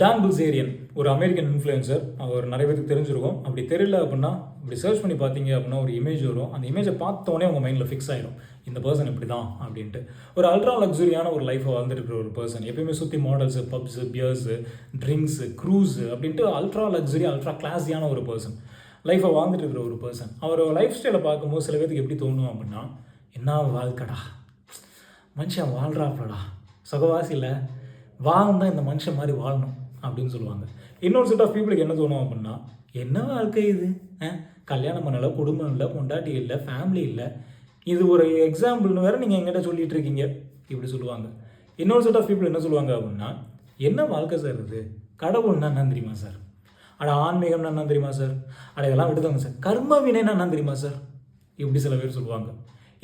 Don பில்சேரியன் ஒரு American influencer. அவர் நிறைய பேருக்கு தெரிஞ்சிருக்கும். அப்படி தெரியல அப்படின்னா இப்படி சர்ச் பண்ணி பார்த்தீங்க அப்படின்னா ஒரு இமேஜ் வரும். அந்த இமேஜை பார்த்தோன்னே உங்கள் மைண்டில் ஃபிக்ஸ் ஆகிடும், இந்த பர்சன் இப்படி தான் அப்படின்ட்டு. ஒரு அல்ட்ரா லக்ஸுரியான ஒரு லைஃப்பை வாழ்ந்துட்டு ஒரு பர்சன். எப்பயுமே சுற்றி models, puffs, bears, drinks, cruise அப்படின்ட்டு அல்ட்ரா லக்ஸுரி, அல்ட்ரா கிளாஸியான ஒரு பர்சன், லைஃப்பை வாழ்ந்துட்டு இருக்கிற ஒரு பர்சன். அவர் லைஃப் ஸ்டைலை பார்க்கும்போது சில பேருக்கு எப்படி தோணும் அப்படின்னா, என்ன வாழ்க்கடா, மனுஷன் வாழ்றாப்லடா, சுகவாசியில் வாழ்ந்தான் இந்த மனுஷன் மாதிரி வாழணும் அப்படின்னு சொல்லுவாங்க. இன்னொரு செட் ஆஃப் பீப்புளுக்கு என்ன தோணும் அப்படின்னா, என்ன வாழ்க்கை இது, கல்யாணம் பண்ணலை, குடும்பம் இல்லை, பொண்டாட்டி இல்லை, ஃபேமிலி இல்லை, இது ஒரு எக்ஸாம்பிள்னு வேறு நீங்கள் எங்கிட்ட சொல்லிட்டு இருக்கீங்க இப்படி சொல்லுவாங்க. இன்னொரு செட் ஆஃப் பீப்புள் என்ன சொல்லுவாங்க அப்படின்னா, என்ன வாழ்க்கை சார் இது, கடவுள்னா என்ன தெரியுமா சார், அட ஆன்மீகம்னா என்ன தெரியுமா சார், அட இதெல்லாம் விடுதாங்க சார், கர்ம வினைனா என்ன தெரியுமா சார், இப்படி சில பேர் சொல்லுவாங்க.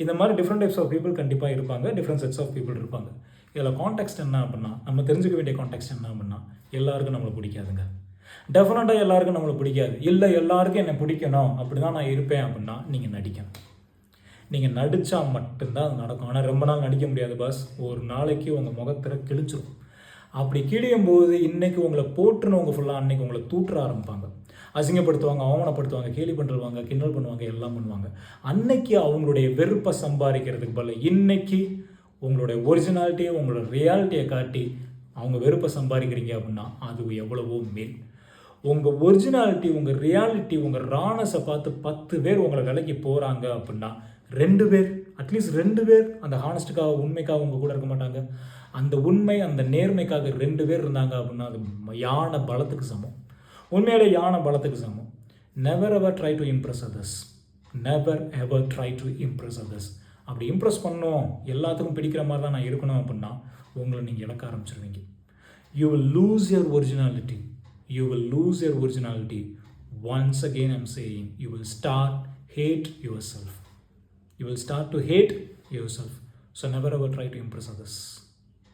இந்த மாதிரி டிஃப்ரெண்ட் டைப்ஸ் ஆஃப் பீப்புள் கண்டிப்பாக இருப்பாங்க, டிஃப்ரெண்ட் செட்ஸ் ஆஃப் பீப்புள் இருப்பாங்க. இதில் கான்டெக்ஸ்ட் என்ன அப்படின்னா, நம்ம தெரிஞ்சுக்க வேண்டிய கான்டெக்ஸ்ட் என்ன அப்படின்னா, எல்லாருக்கும் நம்மளை பிடிக்காதுங்க. டெஃபினட்டாக எல்லாருக்கும் நம்மளை பிடிக்காது. இல்லை எல்லாருக்கும் என்னை பிடிக்கணும், அப்படி தான் நான் இருப்பேன் அப்படின்னா நீங்கள் நடிக்கணும். நீங்கள் நடித்தா மட்டும்தான் அது நடக்கும். ஆனால் ரொம்ப நாள் நடிக்க முடியாது பாஸ். ஒரு நாளைக்கு உங்கள் முகத்தில் கிழிச்சிடும். அப்படி கிழியும் போது இன்றைக்கி உங்களை போட்டுனவங்க ஃபுல்லாக அன்றைக்கி உங்களை தூற்ற ஆரம்பிப்பாங்க, அசிங்கப்படுத்துவாங்க, அவமானப்படுத்துவாங்க, கேலி பண்ணுவாங்க, கிண்டல் பண்ணுவாங்க, எல்லாம் பண்ணுவாங்க. அன்னைக்கு அவங்களுடைய வெறுப்பை சம்பாதிக்கிறதுக்கு பதில் இன்னைக்கு உங்களுடைய ஒரிஜினாலிட்டியை, உங்களோட ரியாலிட்டியை காட்டி அவங்க வெறுப்பை சம்பாதிக்கிறீங்க அப்படின்னா அது எவ்வளவோ மேல். உங்கள் ஒரிஜினாலிட்டி, உங்கள் ரியாலிட்டி, உங்கள் ரானஸை பார்த்து 10 பேர் உங்களை விலைக்கு போகிறாங்க அப்படின்னா 2 பேர், அட்லீஸ்ட் 2 பேர் அந்த ஹானஸ்ட்டுக்காக, உண்மைக்காக உங்கள் கூட இருக்க மாட்டாங்க. அந்த உண்மை, அந்த நேர்மைக்காக 2 பேர் இருந்தாங்க அப்படின்னா அது யானை பலத்துக்கு சமம். உண்மையிலே யானை பலத்துக்கு சமம். Never ever try to Impress others, never ever try to Impress others. அப்படி இம்ப்ரெஸ் பண்ணோம், எல்லாத்துக்கும் பிடிக்கிற மாதிரி தான் நான் இருக்கணும் அப்படின்னா உங்களை நீங்கள் இழக்க ஆரம்பிச்சிருவீங்க. You will lose your originality. You will lose your originality. Once again I'm saying, you will start hate yourself. You will start to hate yourself. So never ever try to impress others.